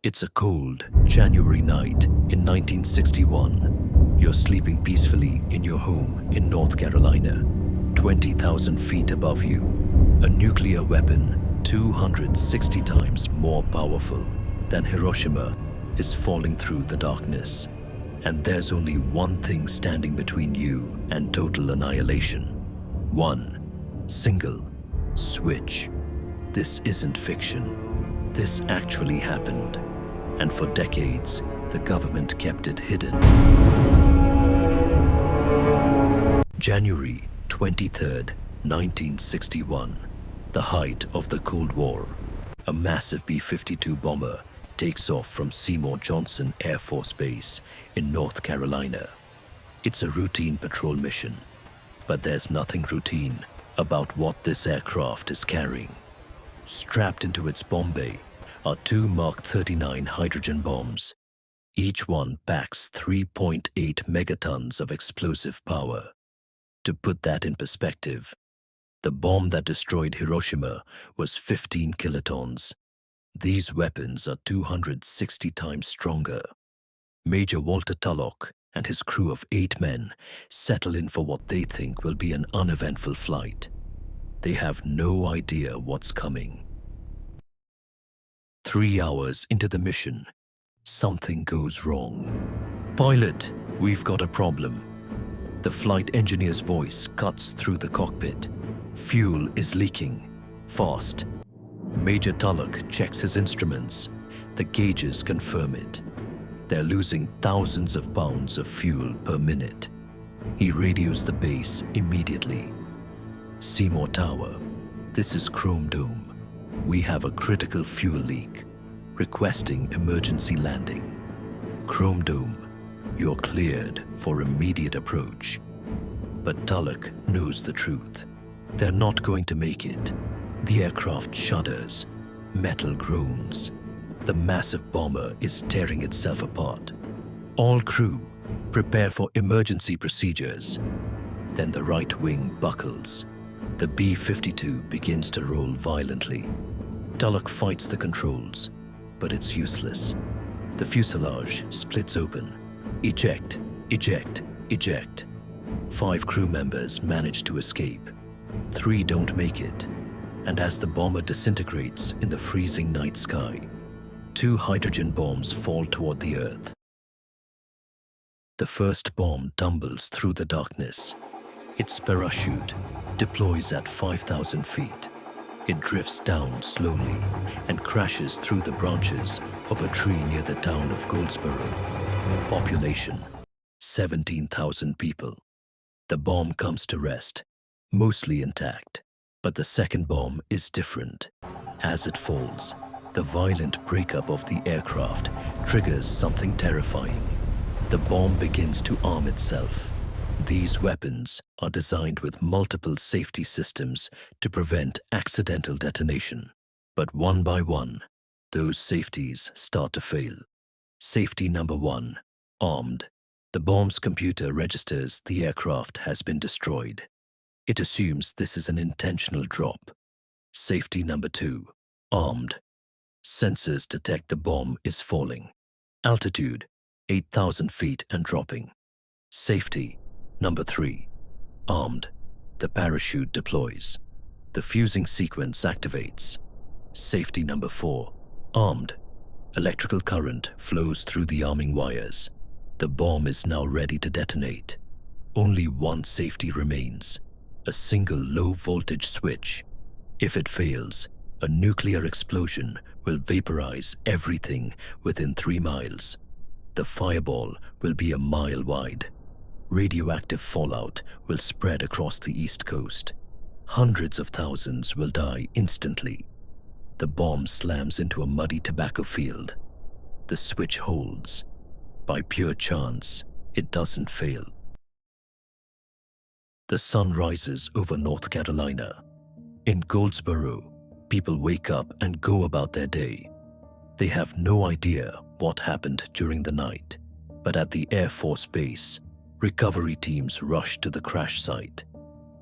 It's a cold January night in 1961. You're sleeping peacefully in your home in North Carolina. 20,000 feet above you, a nuclear weapon 260 times more powerful than Hiroshima is falling through the darkness. And there's only one thing standing between you and total annihilation. One single switch. This isn't fiction. This actually happened. And for decades, the government kept it hidden. January 23rd, 1961. The height of the Cold War. A massive B-52 bomber takes off from Seymour Johnson Air Force Base in North Carolina. It's a routine patrol mission, but there's nothing routine about what this aircraft is carrying. Strapped into its bomb bay are two Mark 39 hydrogen bombs. Each one packs 3.8 megatons of explosive power. To put that in perspective, the bomb that destroyed Hiroshima was 15 kilotons. These weapons are 260 times stronger. Major Walter Tulloch and his crew of 8 men settle in for what they think will be an uneventful flight. They have no idea what's coming. 3 hours into the mission, something goes wrong. "Pilot, we've got a problem." The flight engineer's voice cuts through the cockpit. "Fuel is leaking. Fast." Major Tulloch checks his instruments. The gauges confirm it. They're losing thousands of pounds of fuel per minute. He radios the base immediately. "Seymour Tower, this is Chrome Dome. We have a critical fuel leak. Requesting emergency landing. Chrome Dome, you're cleared for immediate approach." But Tulloch knows the truth. They're not going to make it. The aircraft shudders. Metal groans. The massive bomber is tearing itself apart. "All crew, prepare for emergency procedures." Then the right wing buckles. The B-52 begins to roll violently. Tulloch fights the controls, but it's useless. The fuselage splits open. Eject, eject, eject. 5 crew members manage to escape. 3 don't make it. And as the bomber disintegrates in the freezing night sky, 2 hydrogen bombs fall toward the earth. The first bomb tumbles through the darkness. Its parachute deploys at 5,000 feet. It drifts down slowly and crashes through the branches of a tree near the town of Goldsboro. Population, 17,000 people. The bomb comes to rest, mostly intact. But the second bomb is different. As it falls, the violent breakup of the aircraft triggers something terrifying. The bomb begins to arm itself. These weapons are designed with multiple safety systems to prevent accidental detonation. But one by one, those safeties start to fail. Safety number 1, armed. The bomb's computer registers the aircraft has been destroyed. It assumes this is an intentional drop. Safety number 2, armed. Sensors detect the bomb is falling. Altitude, 8,000 feet and dropping. Safety number 3, armed. The parachute deploys. The fusing sequence activates. Safety number 4, armed. Electrical current flows through the arming wires. The bomb is now ready to detonate. Only one safety remains. A single low-voltage switch. If it fails, a nuclear explosion will vaporize everything within 3 miles. The fireball will be a mile wide. Radioactive fallout will spread across the East Coast. Hundreds of thousands will die instantly. The bomb slams into a muddy tobacco field. The switch holds. By pure chance, it doesn't fail. The sun rises over North Carolina. In Goldsboro, people wake up and go about their day. They have no idea what happened during the night, but at the Air Force Base, recovery teams rush to the crash site.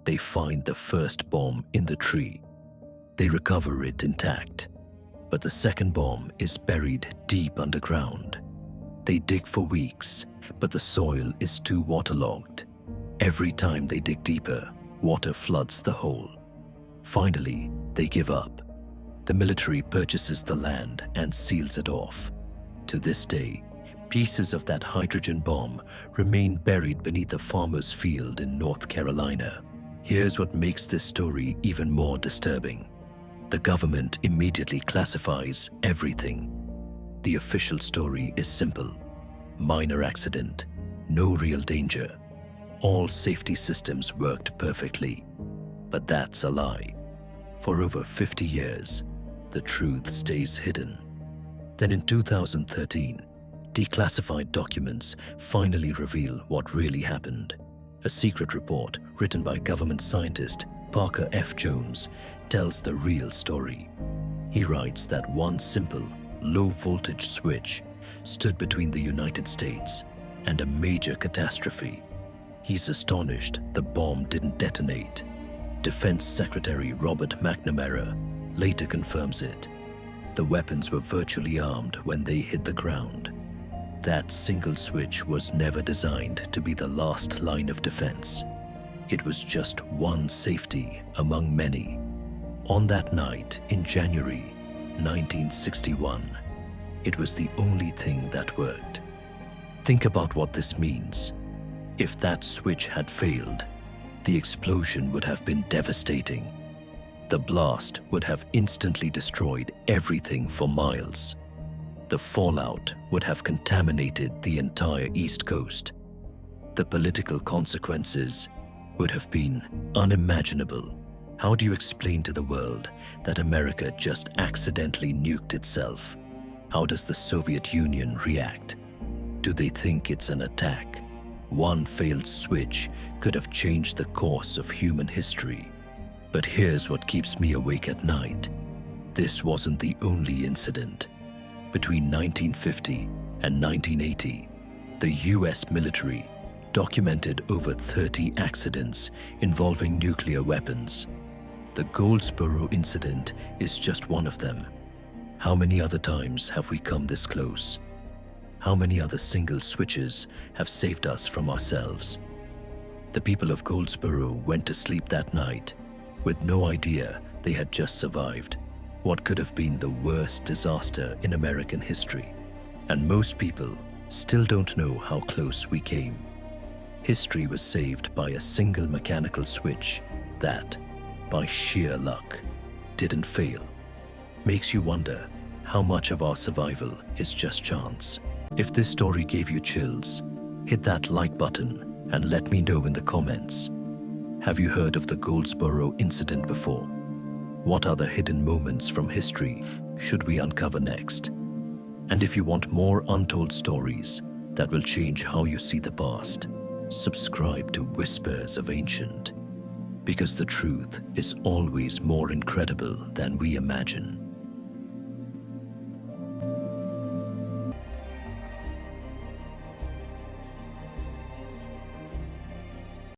They find the first bomb in the tree. They recover it intact, But the second bomb is buried deep underground. They dig for weeks, but the soil is too waterlogged. Every time they dig deeper, water floods the hole. Finally, they give up. The military purchases the land and seals it off. To this day, pieces of that hydrogen bomb remain buried beneath a farmer's field in North Carolina. Here's what makes this story even more disturbing. The government immediately classifies everything. The official story is simple. Minor accident, no real danger. All safety systems worked perfectly. But that's a lie. For over 50 years, the truth stays hidden. Then in 2013, declassified documents finally reveal what really happened. A secret report written by government scientist Parker F. Jones tells the real story. He writes that one simple, low-voltage switch stood between the United States and a major catastrophe. He's astonished the bomb didn't detonate. Defense Secretary Robert McNamara later confirms it. The weapons were virtually armed when they hit the ground. That single switch was never designed to be the last line of defense. It was just one safety among many. On that night in January 1961, it was the only thing that worked. Think about what this means. If that switch had failed, the explosion would have been devastating. The blast would have instantly destroyed everything for miles. The fallout would have contaminated the entire East Coast. The political consequences would have been unimaginable. How do you explain to the world that America just accidentally nuked itself? How does the Soviet Union react? Do they think it's an attack? One failed switch could have changed the course of human history. But here's what keeps me awake at night. This wasn't the only incident. Between 1950 and 1980, the US military documented over 30 accidents involving nuclear weapons. The Goldsboro incident is just one of them. How many other times have we come this close? How many other single switches have saved us from ourselves? The people of Goldsboro went to sleep that night with no idea they had just survived what could have been the worst disaster in American history. And most people still don't know how close we came. History was saved by a single mechanical switch that, by sheer luck, didn't fail. Makes you wonder how much of our survival is just chance. If this story gave you chills, hit that like button and let me know in the comments. Have you heard of the Goldsboro incident before? What other hidden moments from history should we uncover next? And if you want more untold stories that will change how you see the past, subscribe to Whispers of Ancient, because the truth is always more incredible than we imagine.